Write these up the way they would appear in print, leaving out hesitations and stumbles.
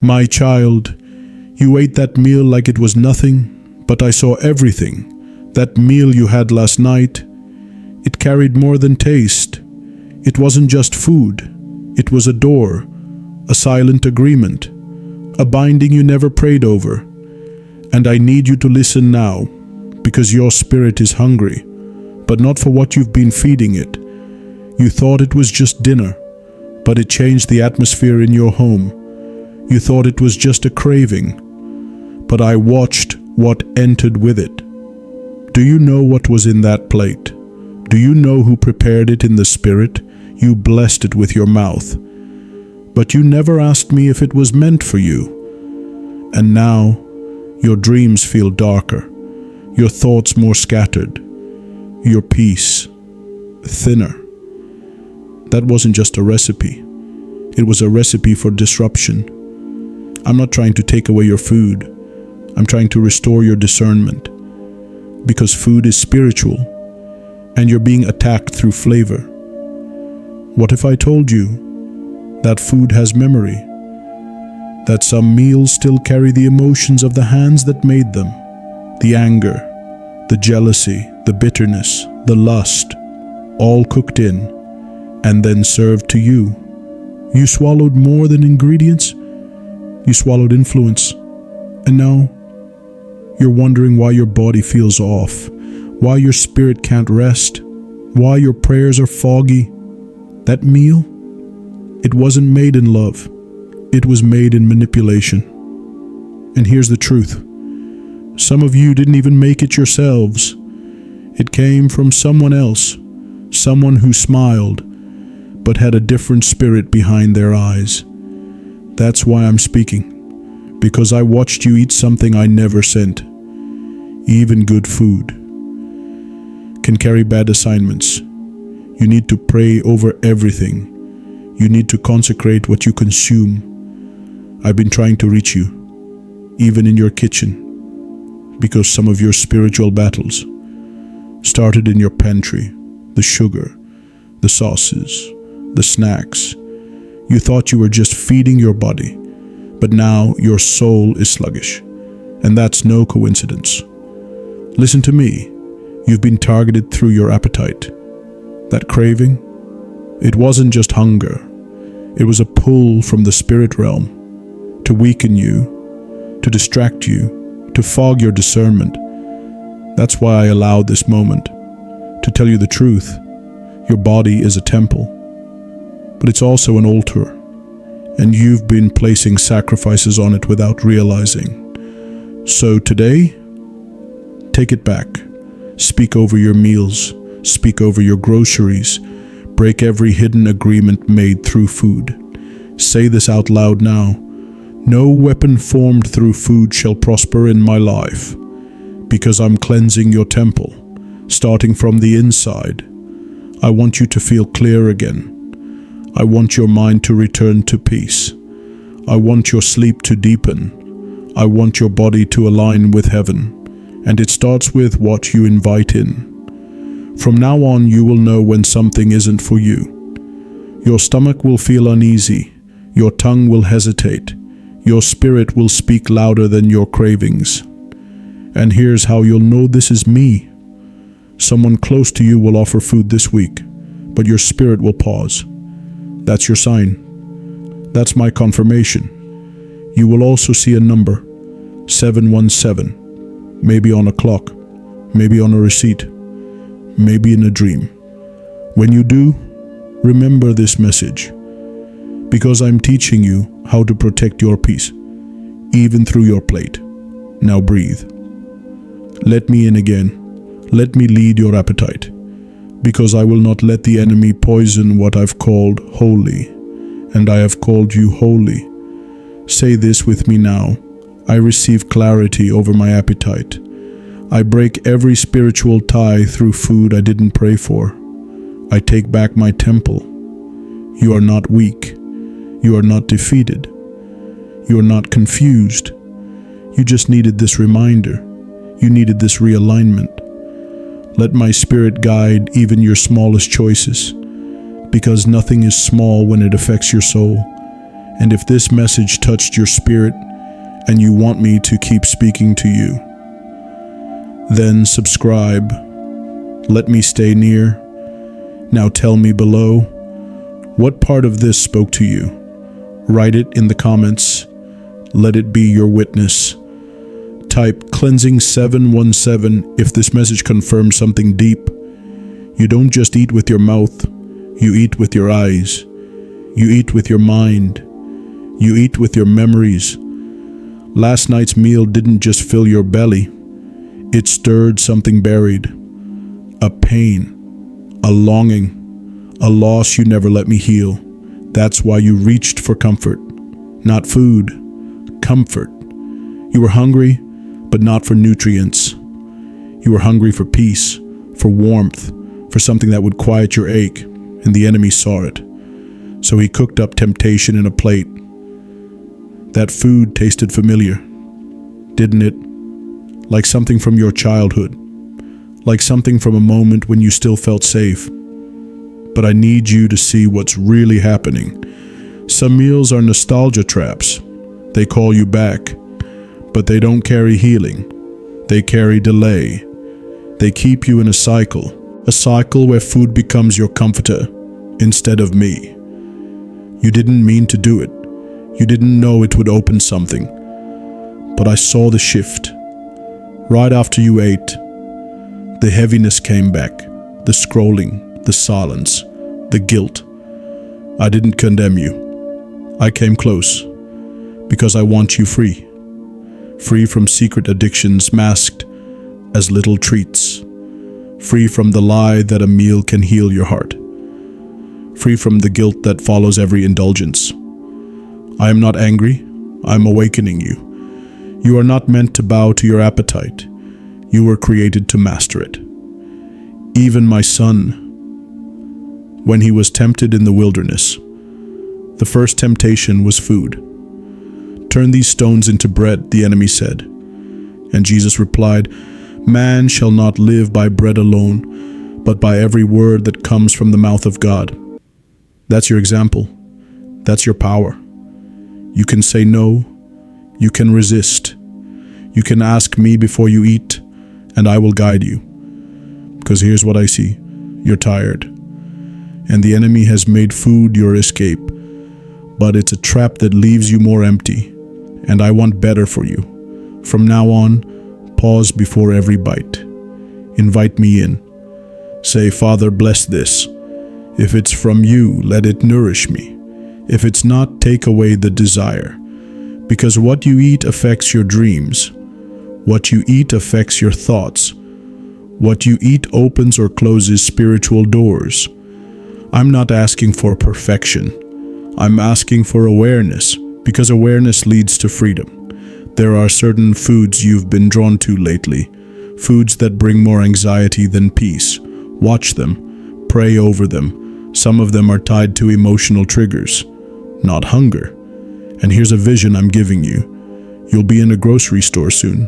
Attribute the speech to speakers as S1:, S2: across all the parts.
S1: My child, you ate that meal like it was nothing, but I saw everything. That meal you had last night, it carried more than taste. It wasn't just food. It was a door, a silent agreement, a binding you never prayed over. And I need you to listen now, because your spirit is hungry, but not for what you've been feeding it. You thought it was just dinner, but it changed the atmosphere in your home. You thought it was just a craving, but I watched what entered with it. Do you know what was in that plate? Do you know who prepared it in the spirit? You blessed it with your mouth. But you never asked me if it was meant for you. And now, your dreams feel darker, your thoughts more scattered, your peace thinner. That wasn't just a recipe. It was a recipe for disruption. I'm not trying to take away your food. I'm trying to restore your discernment. Because food is spiritual, and you're being attacked through flavor. What if I told you that food has memory? That some meals still carry the emotions of the hands that made them? The anger, the jealousy, the bitterness, the lust, all cooked in and then served to you. You swallowed more than ingredients. You swallowed influence. And now you're wondering why your body feels off, why your spirit can't rest, why your prayers are foggy. That meal, it wasn't made in love. It was made in manipulation. And here's the truth. Some of you didn't even make it yourselves. It came from someone else, someone who smiled, but had a different spirit behind their eyes. That's why I'm speaking, because I watched you eat something I never sent. Even good food can carry bad assignments. You need to pray over everything. You need to consecrate what you consume. I've been trying to reach you, even in your kitchen, because some of your spiritual battles started in your pantry, the sugar, the sauces, the snacks. You thought you were just feeding your body, but now your soul is sluggish, and that's no coincidence. Listen to me. You've been targeted through your appetite. That craving, it wasn't just hunger. It was a pull from the spirit realm to weaken you, to distract you, to fog your discernment. That's why I allowed this moment to tell you the truth. Your body is a temple, but it's also an altar, and you've been placing sacrifices on it without realizing. So today, take it back. Speak over your meals. Speak over your groceries. Break every hidden agreement made through food. Say this out loud now. No weapon formed through food shall prosper in my life, because I'm cleansing your temple, starting from the inside. I want you to feel clear again. I want your mind to return to peace. I want your sleep to deepen. I want your body to align with heaven. And it starts with what you invite in. From now on, you will know when something isn't for you. Your stomach will feel uneasy. Your tongue will hesitate. Your spirit will speak louder than your cravings. And here's how you'll know this is me. Someone close to you will offer food this week, but your spirit will pause. That's your sign. That's my confirmation. You will also see a number, 717, maybe on a clock, maybe on a receipt, maybe in a dream. When you do, remember this message, because I'm teaching you how to protect your peace, even through your plate. Now breathe. Let me in again. Let me lead your appetite, because I will not let the enemy poison what I've called holy, and I have called you holy. Say this with me now. I receive clarity over my appetite. I break every spiritual tie through food I didn't pray for. I take back my temple. You are not weak. You are not defeated. You are not confused. You just needed this reminder. You needed this realignment. Let my spirit guide even your smallest choices, because nothing is small when it affects your soul, And if this message touched your spirit and you want me to keep speaking to you, then subscribe. Let me stay near. Now tell me below, what part of this spoke to you? Write it in the comments. Let it be your witness. Type cleansing 717 if this message confirms something deep. You don't just eat with your mouth, you eat with your eyes. You eat with your mind. You eat with your memories. Last night's meal didn't just fill your belly. It stirred something buried. A pain, a longing, a loss you never let me heal. That's why you reached for comfort. Not food, comfort. You were hungry, but not for nutrients. You were hungry for peace, for warmth, for something that would quiet your ache, and the enemy saw it. So he cooked up temptation in a plate. That food tasted familiar, didn't it? Like something from your childhood, like something from a moment when you still felt safe. But I need you to see what's really happening. Some meals are nostalgia traps. They call you back, but they don't carry healing. They carry delay. They keep you in a cycle where food becomes your comforter instead of me. You didn't mean to do it. You didn't know it would open something. But I saw the shift. Right after you ate, the heaviness came back, the scrolling, the silence, the guilt. I didn't condemn you. I came close because I want you free. Free from secret addictions masked as little treats. Free from the lie that a meal can heal your heart. Free from the guilt that follows every indulgence. I am not angry. I am awakening you. You are not meant to bow to your appetite. You were created to master it. Even my son, when he was tempted in the wilderness, the first temptation was food. Turn these stones into bread, the enemy said. And Jesus replied, man shall not live by bread alone, but by every word that comes from the mouth of God. That's your example. That's your power. You can say no. You can resist. You can ask me before you eat, and I will guide you. Because here's what I see. You're tired. And the enemy has made food your escape. But it's a trap that leaves you more empty. And I want better for you. From now on, pause before every bite. Invite me in. Say, Father, bless this. If it's from you, let it nourish me. If it's not, take away the desire. Because what you eat affects your dreams. What you eat affects your thoughts. What you eat opens or closes spiritual doors. I'm not asking for perfection. I'm asking for awareness, because awareness leads to freedom. There are certain foods you've been drawn to lately, foods that bring more anxiety than peace. Watch them, pray over them. Some of them are tied to emotional triggers, not hunger. And here's a vision I'm giving you. You'll be in a grocery store soon.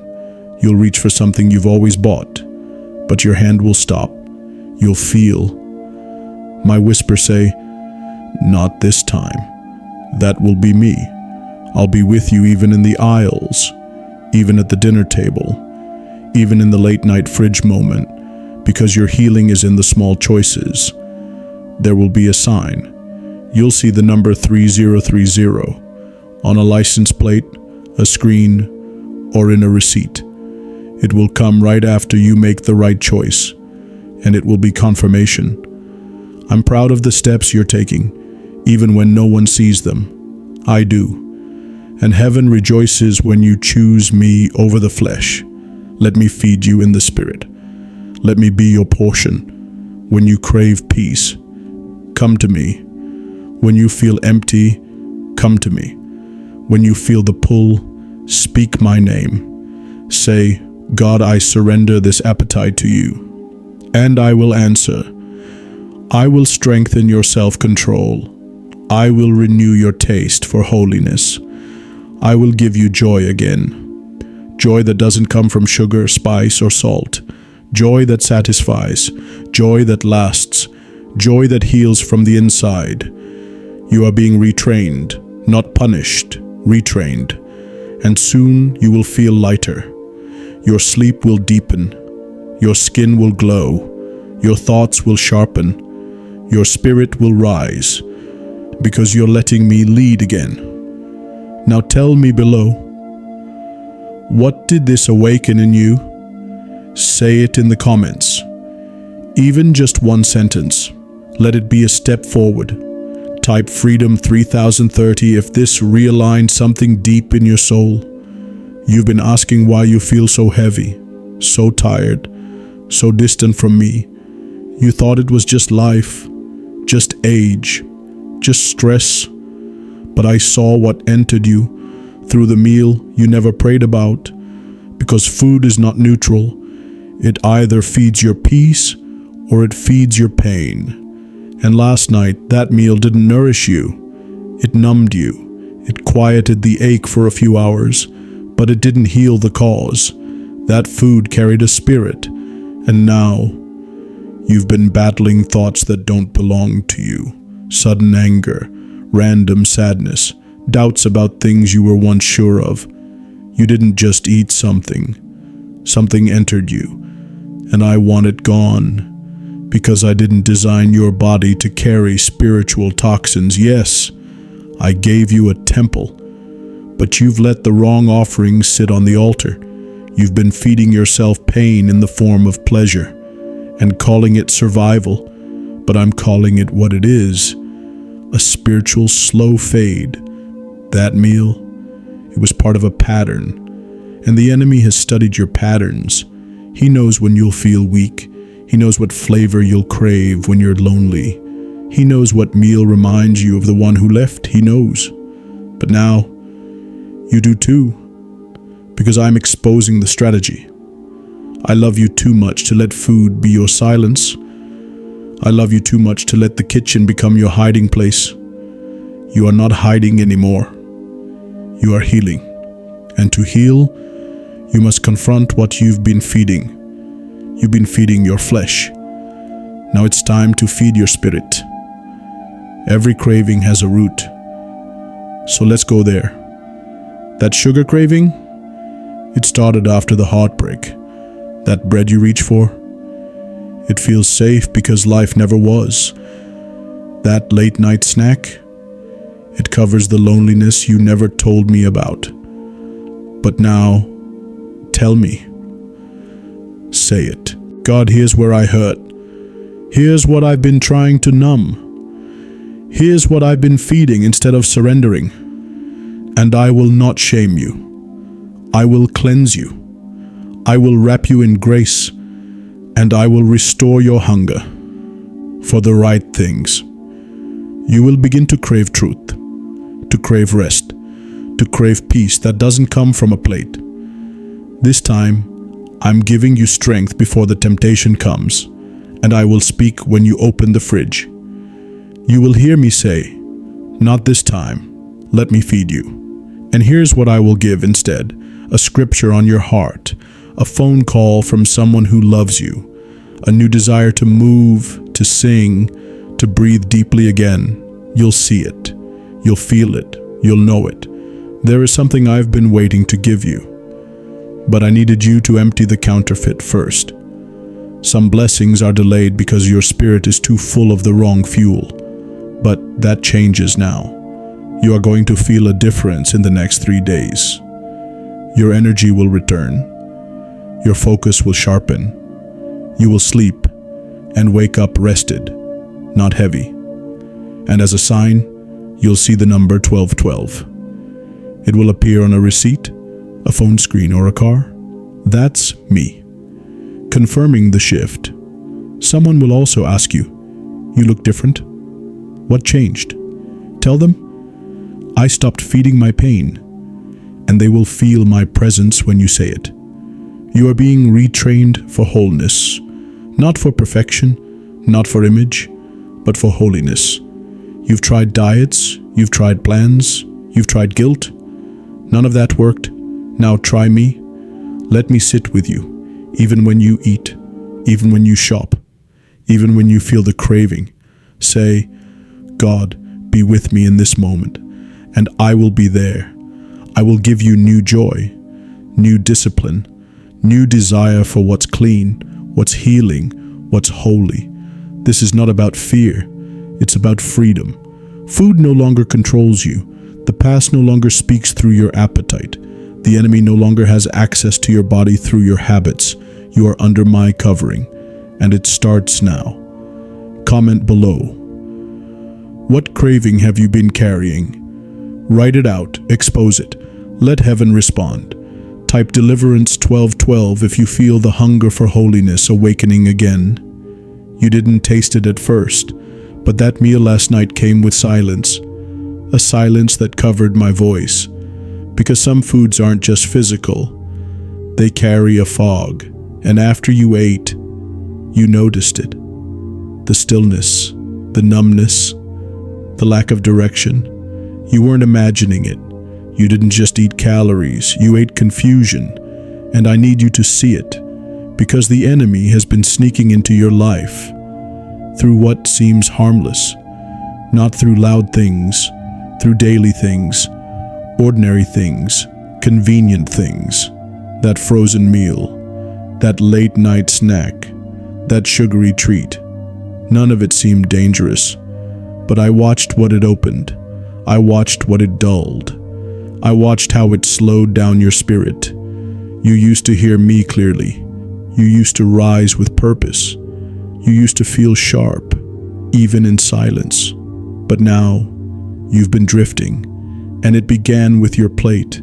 S1: You'll reach for something you've always bought, but your hand will stop. You'll feel my whisper say, not this time. That will be me. I'll be with you even in the aisles, even at the dinner table, even in the late night fridge moment, because your healing is in the small choices. There will be a sign. You'll see the number 3030 on a license plate, a screen, or in a receipt. It will come right after you make the right choice, and it will be confirmation. I'm proud of the steps you're taking, even when no one sees them. I do. And heaven rejoices when you choose me over the flesh. Let me feed you in the spirit. Let me be your portion. When you crave peace, come to me. When you feel empty, come to me. When you feel the pull, speak my name. Say, God, I surrender this appetite to you. And I will answer. I will strengthen your self-control. I will renew your taste for holiness. I will give you joy again. Joy that doesn't come from sugar, spice, or salt. Joy that satisfies. Joy that lasts. Joy that heals from the inside. You are being retrained, not punished, retrained. And soon you will feel lighter. Your sleep will deepen. Your skin will glow. Your thoughts will sharpen. Your spirit will rise, because you're letting me lead again. Now tell me below, what did this awaken in you? Say it in the comments. Even just one sentence. Let it be a step forward. Type Freedom 3030 if this realigned something deep in your soul. You've been asking why you feel so heavy, so tired, so distant from me. You thought it was just life, just age, just stress. But I saw what entered you through the meal you never prayed about, because food is not neutral. It either feeds your peace or it feeds your pain. And last night, that meal didn't nourish you. It numbed you. It quieted the ache for a few hours, but it didn't heal the cause. That food carried a spirit, and now you've been battling thoughts that don't belong to you. Sudden anger, random sadness, doubts about things you were once sure of. You didn't just eat something. Something entered you, and I want it gone. Because I didn't design your body to carry spiritual toxins. Yes, I gave you a temple, but you've let the wrong offerings sit on the altar. You've been feeding yourself pain in the form of pleasure and calling it survival, but I'm calling it what it is, a spiritual slow fade. That meal, it was part of a pattern, and the enemy has studied your patterns. He knows when you'll feel weak. He knows what flavor you'll crave when you're lonely. He knows what meal reminds you of the one who left. He knows. But now, you do too, because I'm exposing the strategy. I love you too much to let food be your silence. I love you too much to let the kitchen become your hiding place. You are not hiding anymore. You are healing. And to heal, you must confront what you've been feeding. You've been feeding your flesh. Now it's time to feed your spirit. Every craving has a root. So let's go there. That sugar craving, it started after the heartbreak. That bread you reach for, it feels safe because life never was. That late night snack, it covers the loneliness you never told me about. But now, tell me. Say it. God, here's where I hurt. Here's what I've been trying to numb. Here's what I've been feeding instead of surrendering. And I will not shame you. I will cleanse you. I will wrap you in grace, and I will restore your hunger for the right things. You will begin to crave truth, to crave rest, to crave peace that doesn't come from a plate. This time, I'm giving you strength before the temptation comes, and I will speak when you open the fridge. You will hear me say, "Not this time. Let me feed you." And here's what I will give instead: a scripture on your heart, a phone call from someone who loves you, a new desire to move, to sing, to breathe deeply again. You'll see it. You'll feel it. You'll know it. There is something I've been waiting to give you. But I needed you to empty the counterfeit first. Some blessings are delayed because your spirit is too full of the wrong fuel. But that changes now. You are going to feel a difference in the next 3 days. Your energy will return. Your focus will sharpen. You will sleep and wake up rested, not heavy. And as a sign, you'll see the number 1212. It will appear on a receipt, a phone screen, or a car. That's me, confirming the shift. Someone will also ask you, "You look different. What changed?" Tell them, "I stopped feeding my pain," and they will feel my presence when you say it. You are being retrained for wholeness, not for perfection, not for image, but for holiness. You've tried diets, you've tried plans, you've tried guilt. None of that worked. Now try me. Let me sit with you, even when you eat, even when you shop, even when you feel the craving. Say, "God, be with me in this moment." and I will be there. I will give you new joy, new discipline, new desire for what's clean, what's healing, what's holy. This is not about fear, it's about freedom. Food no longer controls you. The past no longer speaks through your appetite. The enemy no longer has access to your body through your habits. You are under my covering, and it starts now. Comment below. What craving have you been carrying? Write it out, expose it. Let heaven respond. Type Deliverance 12:12 if you feel the hunger for holiness awakening again. You didn't taste it at first, but that meal last night came with silence. A silence that covered my voice. Because some foods aren't just physical, they carry a fog. And after you ate, you noticed it. The stillness, the numbness, the lack of direction. You weren't imagining it. You didn't just eat calories, you ate confusion. And I need you to see it, because the enemy has been sneaking into your life through what seems harmless, not through loud things, through daily things, ordinary things, convenient things, that frozen meal, that late night snack, that sugary treat. None of it seemed dangerous, but I watched what it opened. I watched what it dulled. I watched how it slowed down your spirit. You used to hear me clearly. You used to rise with purpose. You used to feel sharp, even in silence. But now, you've been drifting, and it began with your plate,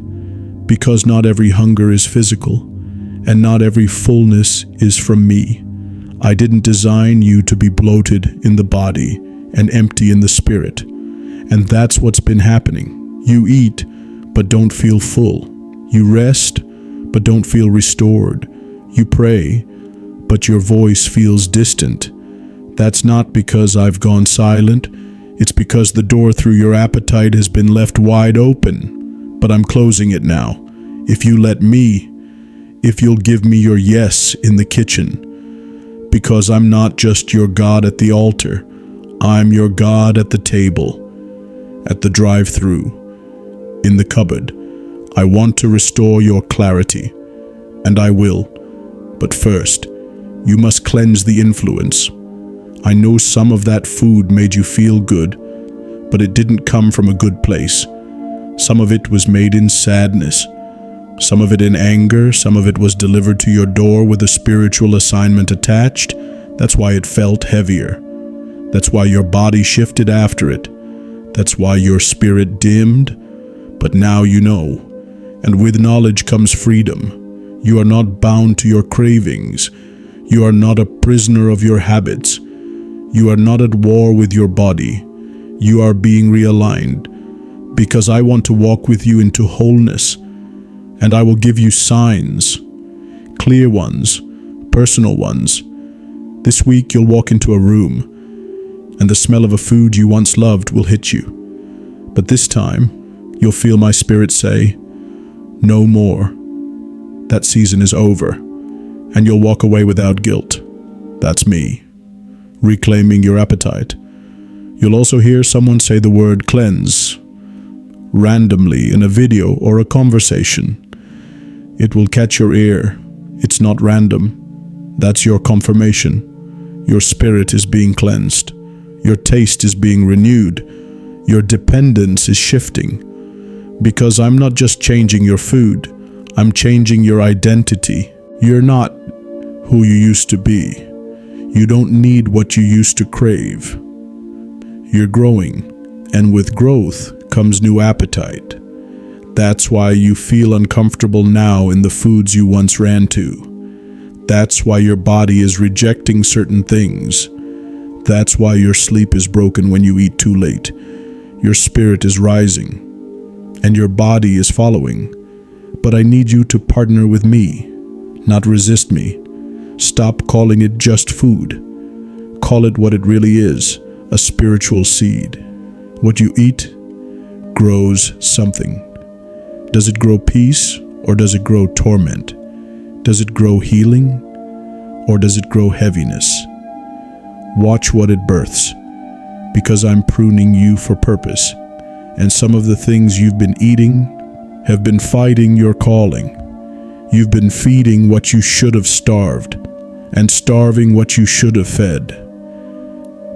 S1: because not every hunger is physical, and not every fullness is from me. I didn't design you to be bloated in the body and empty in the spirit, and that's what's been happening. You eat, but don't feel full. You rest, but don't feel restored. You pray, but your voice feels distant. That's not because I've gone silent. It's because the door through your appetite has been left wide open. But I'm closing it now. If you let me, if you'll give me your yes in the kitchen. Because I'm not just your God at the altar. I'm your God at the table, at the drive-thru, in the cupboard. I want to restore your clarity, and I will. But first, you must cleanse the influence. I know some of that food made you feel good, but it didn't come from a good place. Some of it was made in sadness, some of it in anger, some of it was delivered to your door with a spiritual assignment attached. That's why it felt heavier. That's why your body shifted after it. That's why your spirit dimmed. But now you know, and with knowledge comes freedom. You are not bound to your cravings. You are not a prisoner of your habits. You are not at war with your body. You are being realigned, because I want to walk with you into wholeness, and I will give you signs, clear ones, personal ones. This week you'll walk into a room, and the smell of a food you once loved will hit you. But this time, you'll feel my spirit say, no more. That season is over, and you'll walk away without guilt. That's me, reclaiming your appetite. You'll also hear someone say the word cleanse, randomly in a video or a conversation. It will catch your ear. It's not random. That's your confirmation. Your spirit is being cleansed. Your taste is being renewed. Your dependence is shifting. Because I'm not just changing your food, I'm changing your identity. You're not who you used to be. You don't need what you used to crave. You're growing, and with growth comes new appetite. That's why you feel uncomfortable now in the foods you once ran to. That's why your body is rejecting certain things. That's why your sleep is broken when you eat too late. Your spirit is rising, and your body is following. But I need you to partner with me, not resist me. Stop calling it just food. Call it what it really is, a spiritual seed. What you eat grows something. Does it grow peace, or does it grow torment? Does it grow healing, or does it grow heaviness? Watch what it births, because I'm pruning you for purpose, And some of the things you've been eating have been fighting your calling. You've been feeding what you should have starved, and starving what you should have fed.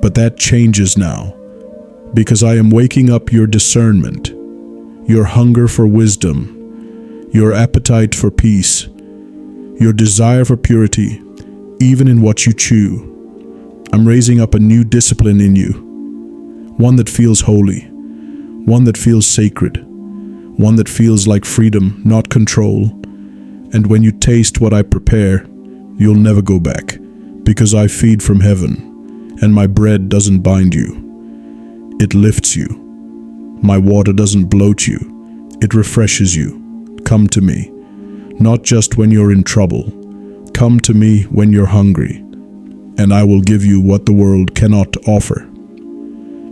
S1: But that changes now, because I am waking up your discernment, your hunger for wisdom, your appetite for peace, your desire for purity, even in what you chew. I'm raising up a new discipline in you, one that feels holy, one that feels sacred, one that feels like freedom, not control. And when you taste what I prepare, you'll never go back, because I feed from heaven, and my bread doesn't bind you. It lifts you. My water doesn't bloat you. It refreshes you. Come to me, not just when you're in trouble. Come to me when you're hungry, and I will give you what the world cannot offer.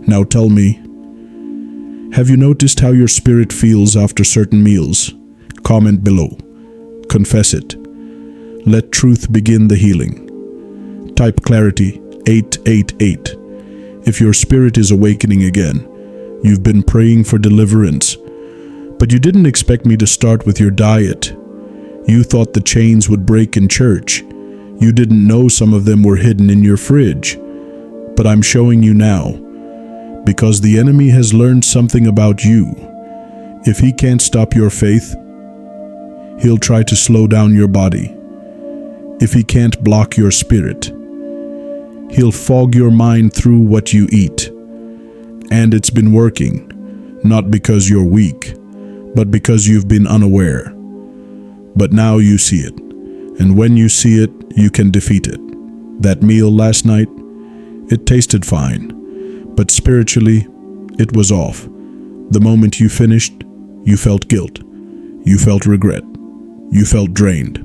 S1: Now tell me, have you noticed how your spirit feels after certain meals? Comment below. Confess it. Let truth begin the healing. Type clarity 888. If your spirit is awakening again, you've been praying for deliverance, but you didn't expect me to start with your diet. You thought the chains would break in church. You didn't know some of them were hidden in your fridge. But I'm showing you now, because the enemy has learned something about you. If he can't stop your faith, he'll try to slow down your body. If he can't block your spirit, he'll fog your mind through what you eat. And it's been working, not because you're weak, but because you've been unaware. But now you see it, and when you see it, you can defeat it. That meal last night, it tasted fine, but spiritually, it was off. The moment you finished, you felt guilt. You felt regret. You felt drained.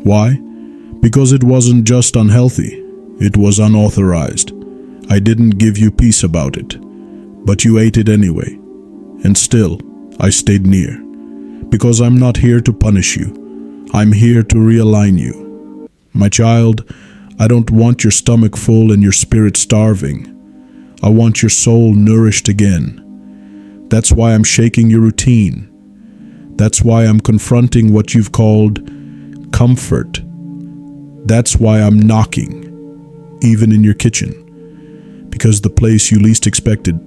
S1: Why? Because it wasn't just unhealthy, it was unauthorized. I didn't give you peace about it, but you ate it anyway. And still, I stayed near. Because I'm not here to punish you. I'm here to realign you. My child, I don't want your stomach full and your spirit starving. I want your soul nourished again. That's why I'm shaking your routine. That's why I'm confronting what you've called comfort. That's why I'm knocking, even in your kitchen. Because the place you least expected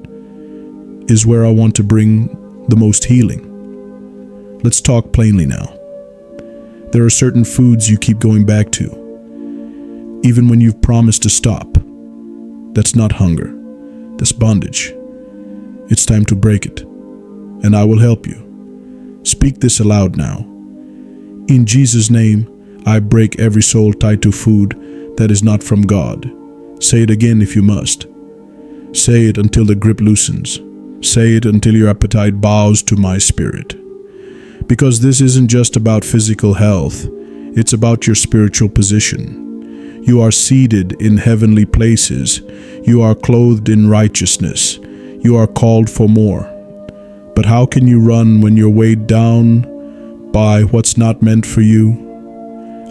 S1: is where I want to bring the most healing. Let's talk plainly now. There are certain foods you keep going back to, even when you've promised to stop. That's not hunger. That's bondage. It's time to break it, and I will help you. Speak this aloud now. In Jesus' name, I break every soul tied to food that is not from God. Say it again if you must. Say it until the grip loosens. Say it until your appetite bows to my spirit. Because this isn't just about physical health, it's about your spiritual position. You are seated in heavenly places. You are clothed in righteousness. You are called for more. But how can you run when you're weighed down by what's not meant for you?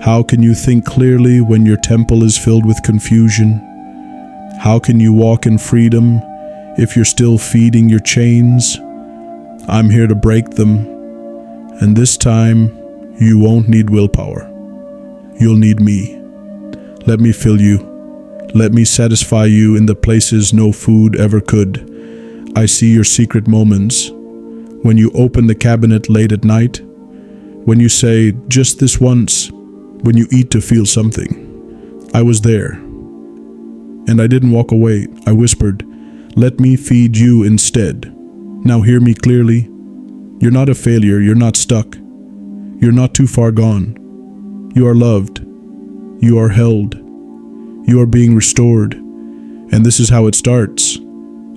S1: How can you think clearly when your temple is filled with confusion? How can you walk in freedom if you're still feeding your chains? I'm here to break them, and this time you won't need willpower. You'll need me. Let me fill you. Let me satisfy you in the places no food ever could. I see your secret moments. When you open the cabinet late at night, when you say, just this once, when you eat to feel something. I was there. And I didn't walk away. I whispered, let me feed you instead. Now hear me clearly. You're not a failure. You're not stuck. You're not too far gone. You are loved. You are held. You are being restored. And this is how it starts.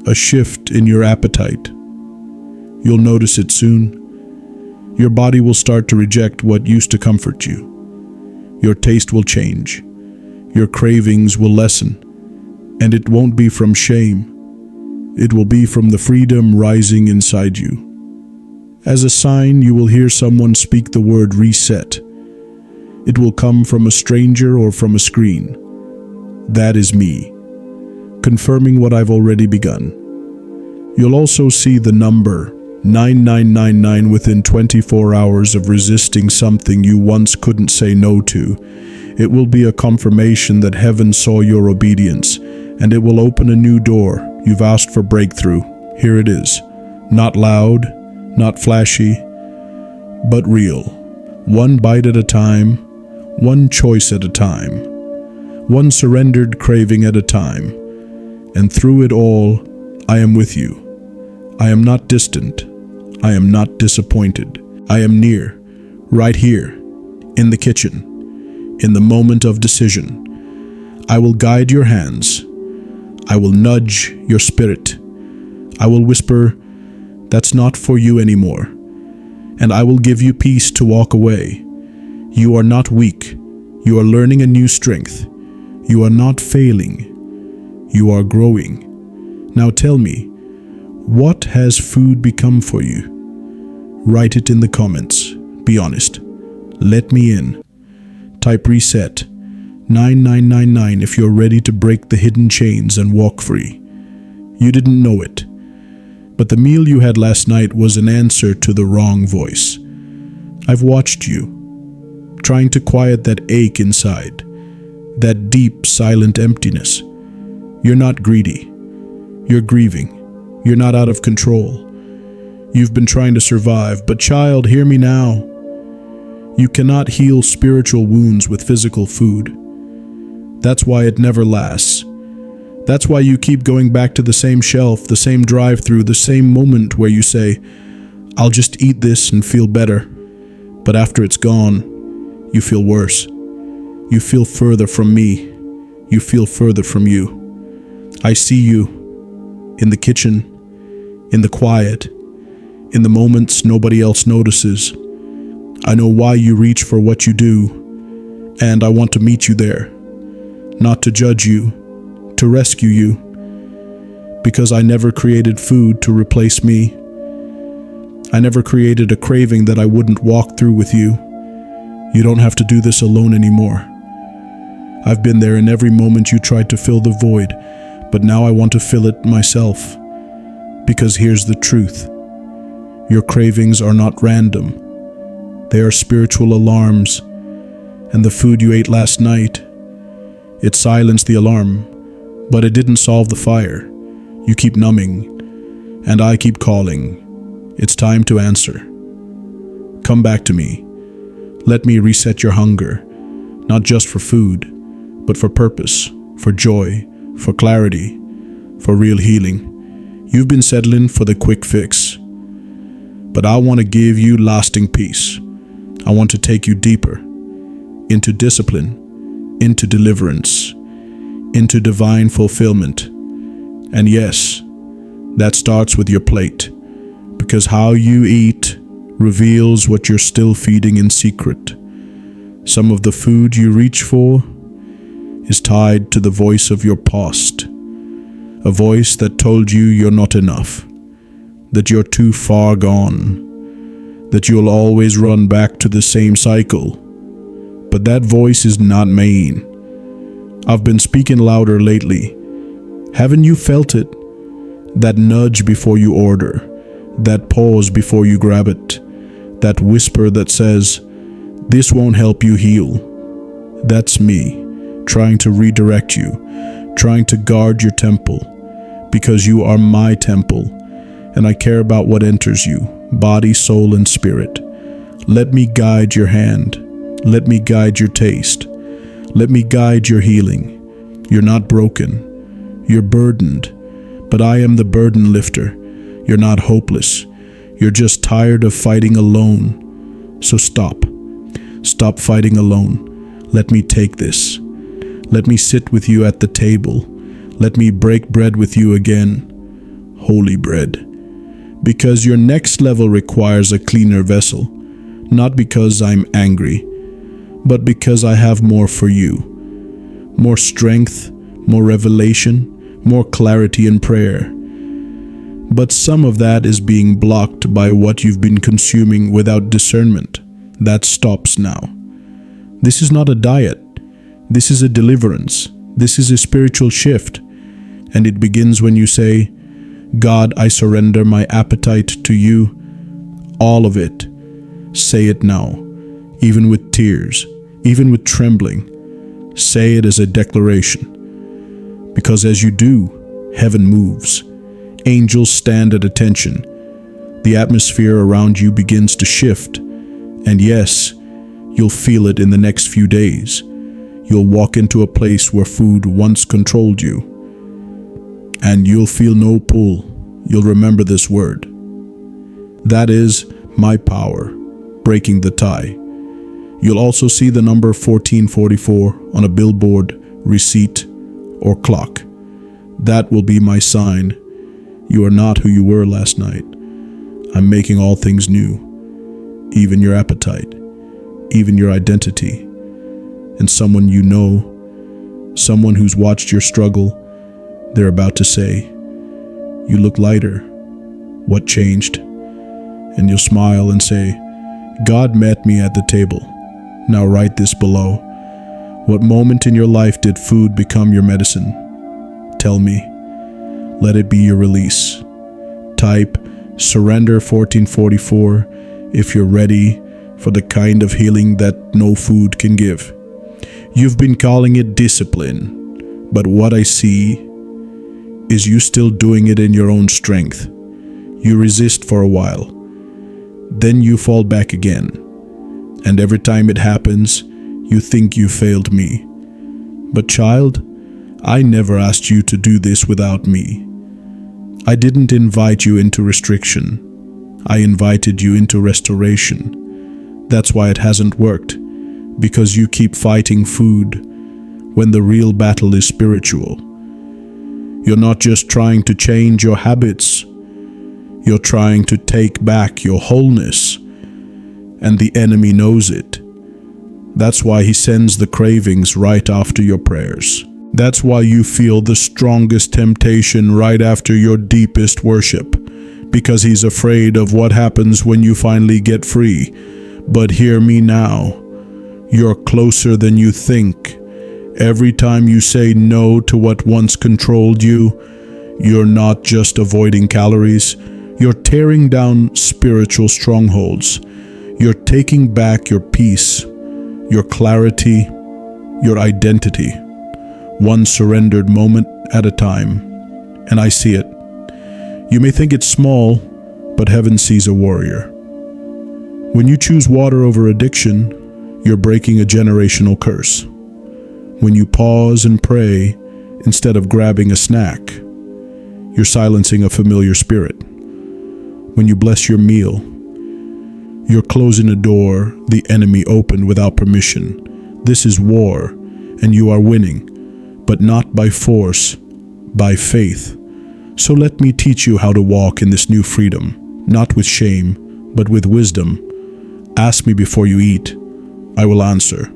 S1: A shift in your appetite. You'll notice it soon. Your body will start to reject what used to comfort you. Your taste will change. Your cravings will lessen. And it won't be from shame. It will be from the freedom rising inside you. As a sign, you will hear someone speak the word reset. It will come from a stranger or from a screen. That is me, confirming what I've already begun. You'll also see the number 9999 within 24 hours of resisting something you once couldn't say no to. It will be a confirmation that heaven saw your obedience, and it will open a new door. You've asked for breakthrough. Here it is. Not loud, not flashy, but real. One bite at a time, one choice at a time, one surrendered craving at a time. And through it all, I am with you. I am not distant. I am not disappointed. I am near, right here, in the kitchen, in the moment of decision. I will guide your hands. I will nudge your spirit. I will whisper, "That's not for you anymore." And I will give you peace to walk away. You are not weak. You are learning a new strength. You are not failing. You are growing. Now tell me, what has food become for you? Write it in the comments. Be honest. Let me in. Type reset 9999 if you're ready to break the hidden chains and walk free. You didn't know it, but the meal you had last night was an answer to the wrong voice. I've watched you, trying to quiet that ache inside, that deep, silent emptiness. You're not greedy. You're grieving. You're not out of control. You've been trying to survive, but child, hear me now. You cannot heal spiritual wounds with physical food. That's why it never lasts. That's why you keep going back to the same shelf, the same drive-through, the same moment where you say, "I'll just eat this and feel better." But after it's gone, you feel worse. You feel further from me. You feel further from you. I see you in the kitchen, in the quiet, in the moments nobody else notices. I know why you reach for what you do, and I want to meet you there. Not to judge you, to rescue you, because I never created food to replace me. I never created a craving that I wouldn't walk through with you. You don't have to do this alone anymore. I've been there in every moment you tried to fill the void, but now I want to fill it myself. Because here's the truth. Your cravings are not random. They are spiritual alarms, and the food you ate last night, it silenced the alarm, but it didn't solve the fire. You keep numbing, and I keep calling. It's time to answer. Come back to me. Let me reset your hunger, not just for food, but for purpose, for joy, for clarity, for real healing. You've been settling for the quick fix, but I want to give you lasting peace. I want to take you deeper, into discipline, into deliverance, into divine fulfillment. And yes, that starts with your plate, because how you eat reveals what you're still feeding in secret. Some of the food you reach for is tied to the voice of your past, a voice that told you you're not enough, that you're too far gone, that you'll always run back to the same cycle. But that voice is not mean. I've been speaking louder lately. Haven't you felt it? That nudge before you order, that pause before you grab it, that whisper that says, "This won't help you heal." That's me, trying to redirect you, trying to guard your temple, because you are my temple, and I care about what enters you, body, soul, and spirit. Let me guide your hand. Let me guide your taste. Let me guide your healing. You're not broken. You're burdened, but I am the burden lifter. You're not hopeless. You're just tired of fighting alone. So stop. Stop fighting alone. Let me take this. Let me sit with you at the table. Let me break bread with you again. Holy bread. Because your next level requires a cleaner vessel. Not because I'm angry, but because I have more for you. More strength, more revelation, more clarity in prayer. But some of that is being blocked by what you've been consuming without discernment. That stops now. This is not a diet. This is a deliverance. This is a spiritual shift. And it begins when you say, God, I surrender my appetite to you, all of it. Say it now, even with tears, even with trembling. Say it as a declaration. Because as you do, heaven moves. Angels stand at attention. The atmosphere around you begins to shift. And yes, you'll feel it in the next few days. You'll walk into a place where food once controlled you. And you'll feel no pull. You'll remember this word. That is my power, breaking the tie. You'll also see the number 1444 on a billboard, receipt, or clock. That will be my sign. You are not who you were last night. I'm making all things new, even your appetite, even your identity. And someone you know, someone who's watched your struggle, they're about to say, "You look lighter. What changed?" And you'll smile and say, "God met me at the table." Now write this below. What moment in your life did food become your medicine? Tell me. Let it be your release. Type surrender 1444 if you're ready for the kind of healing that no food can give. You've been calling it discipline, but what I see is you still doing it in your own strength. You resist for a while, then you fall back again. And every time it happens, you think you failed me. But child, I never asked you to do this without me. I didn't invite you into restriction. I invited you into restoration. That's why it hasn't worked, because you keep fighting food when the real battle is spiritual. You're not just trying to change your habits, you're trying to take back your wholeness, and the enemy knows it. That's why he sends the cravings right after your prayers. That's why you feel the strongest temptation right after your deepest worship, because he's afraid of what happens when you finally get free. But hear me now, you're closer than you think. Every time you say no to what once controlled you, you're not just avoiding calories, you're tearing down spiritual strongholds. You're taking back your peace, your clarity, your identity, one surrendered moment at a time. And I see it. You may think it's small, but heaven sees a warrior. When you choose water over addiction, you're breaking a generational curse. When you pause and pray instead of grabbing a snack, you're silencing a familiar spirit. When you bless your meal, you're closing a door the enemy opened without permission. This is war, and you are winning, but not by force, by faith. So let me teach you how to walk in this new freedom, not with shame, but with wisdom. Ask me before you eat. I will answer.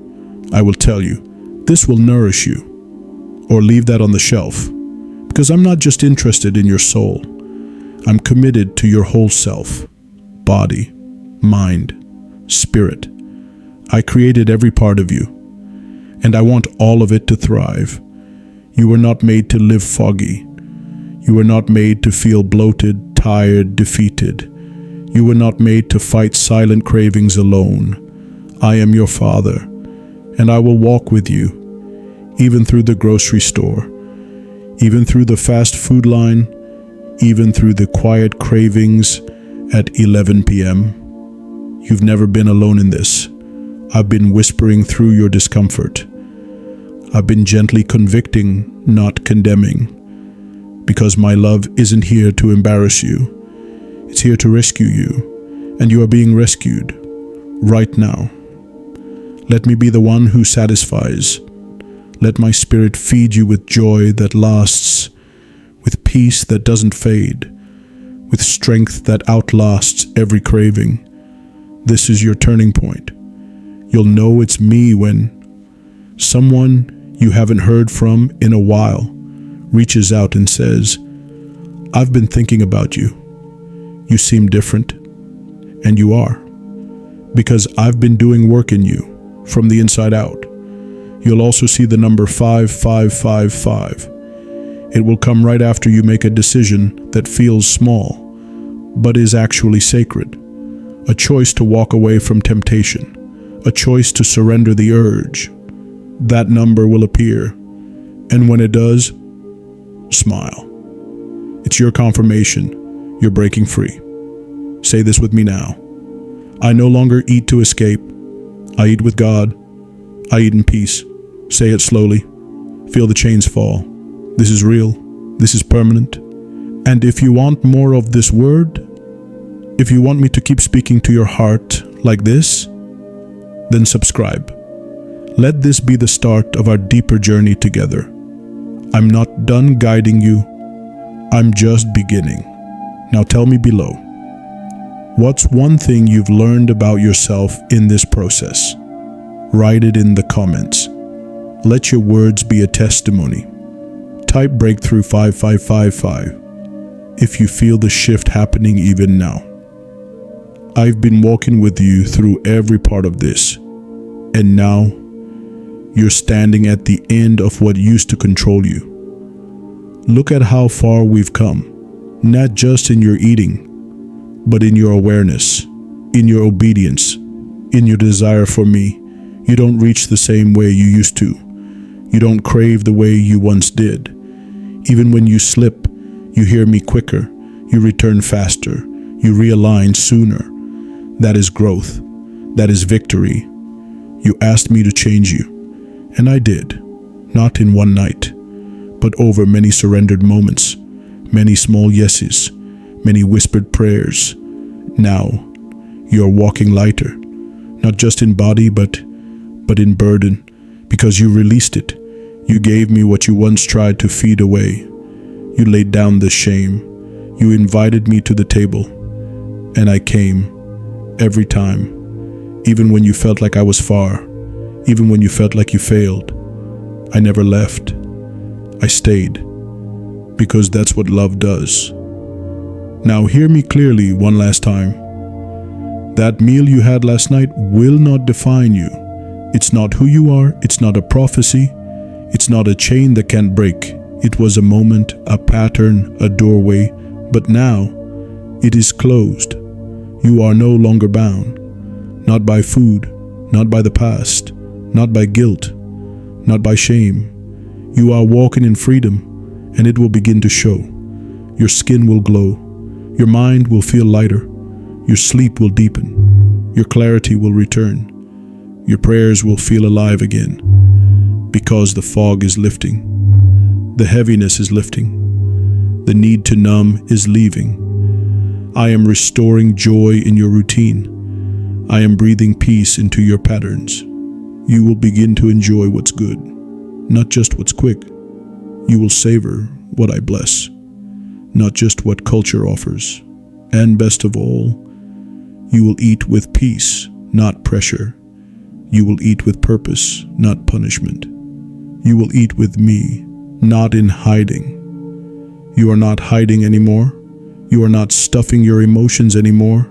S1: I will tell you, this will nourish you. Or leave that on the shelf, because I'm not just interested in your soul. I'm committed to your whole self, body, mind, spirit. I created every part of you, and I want all of it to thrive. You were not made to live foggy. You were not made to feel bloated, tired, defeated. You were not made to fight silent cravings alone. I am your Father, and I will walk with you, even through the grocery store, even through the fast food line, even through the quiet cravings at 11 p.m. You've never been alone in this. I've been whispering through your discomfort. I've been gently convicting, not condemning, because my love isn't here to embarrass you. It's here to rescue you, and you are being rescued right now. Let me be the one who satisfies. Let my spirit feed you with joy that lasts, with peace that doesn't fade, with strength that outlasts every craving. This is your turning point. You'll know it's me when someone you haven't heard from in a while reaches out and says, "I've been thinking about you. You seem different." And you are, because I've been doing work in you from the inside out. You'll also see the number 5555. It will come right after you make a decision that feels small, but is actually sacred. A choice to walk away from temptation, a choice to surrender the urge. That number will appear, and when it does, smile. It's your confirmation you're breaking free. Say this with me now. I no longer eat to escape. I eat with God. I eat in peace. Say it slowly. Feel the chains fall. This is real. This is permanent. And if you want more of this word, if you want me to keep speaking to your heart like this, then subscribe. Let this be the start of our deeper journey together. I'm not done guiding you. I'm just beginning. Now tell me below, what's one thing you've learned about yourself in this process? Write it in the comments. Let your words be a testimony. Type breakthrough 5555 if you feel the shift happening even now. I've been walking with you through every part of this, and now you're standing at the end of what used to control you. Look at how far we've come, not just in your eating, but in your awareness, in your obedience, in your desire for me. You don't reach the same way you used to. You don't crave the way you once did. Even when you slip, you hear me quicker. You return faster. You realign sooner. That is growth. That is victory. You asked me to change you, and I did. Not in one night, but over many surrendered moments, many small yeses, many whispered prayers. Now, you're walking lighter, not just in body, but in burden, because you released it. You gave me what you once tried to feed away. You laid down the shame. You invited me to the table, and I came every time, even when you felt like I was far, even when you felt like you failed. I never left. I stayed, because that's what love does. Now hear me clearly one last time. That meal you had last night will not define you. It's not who you are. It's not a prophecy. It's not a chain that can't break. It was a moment, a pattern, a doorway, but now it is closed. You are no longer bound, not by food, not by the past, not by guilt, not by shame. You are walking in freedom, and it will begin to show. Your skin will glow. Your mind will feel lighter. Your sleep will deepen. Your clarity will return. Your prayers will feel alive again, because the fog is lifting. The heaviness is lifting. The need to numb is leaving. I am restoring joy in your routine. I am breathing peace into your patterns. You will begin to enjoy what's good, not just what's quick. You will savor what I bless, not just what culture offers. And best of all, you will eat with peace, not pressure. You will eat with purpose, not punishment. You will eat with me, not in hiding. You are not hiding anymore. You are not stuffing your emotions anymore.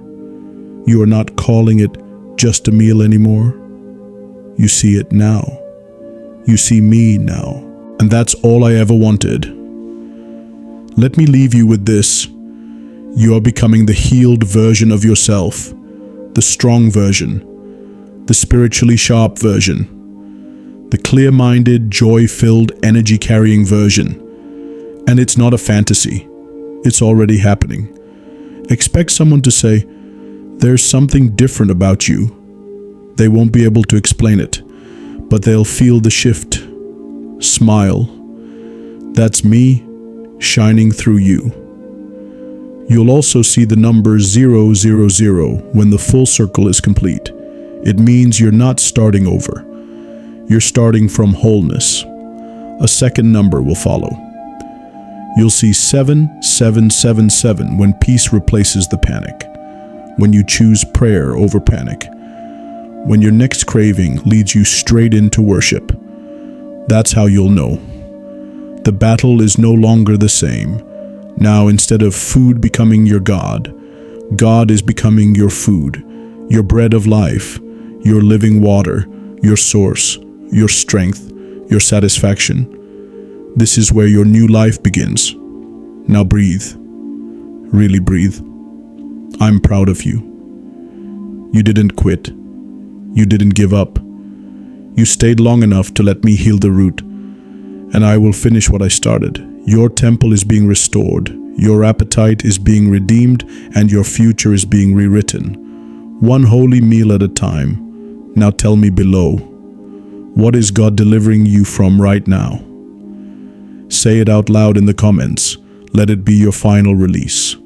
S1: You are not calling it just a meal anymore. You see it now. You see me now. And that's all I ever wanted. Let me leave you with this. You are becoming the healed version of yourself, the strong version, the spiritually sharp version, the clear-minded, joy-filled, energy-carrying version. And it's not a fantasy. It's already happening. Expect someone to say, "There's something different about you." They won't be able to explain it, but they'll feel the shift. Smile. That's me shining through you. You'll also see the number 000 when the full circle is complete. It means you're not starting over. You're starting from wholeness. A second number will follow. You'll see 7777 when peace replaces the panic. When you choose prayer over panic. When your next craving leads you straight into worship. That's how you'll know. The battle is no longer the same. Now, instead of food becoming your God, God is becoming your food, your bread of life, your living water, your source, your strength, your satisfaction. This is where your new life begins. Now breathe. Really breathe. I'm proud of you. You didn't quit. You didn't give up. You stayed long enough to let me heal the root, and I will finish what I started. Your temple is being restored, your appetite is being redeemed, and your future is being rewritten. One holy meal at a time. Now tell me below, what is God delivering you from right now? Say it out loud in the comments. Let it be your final release.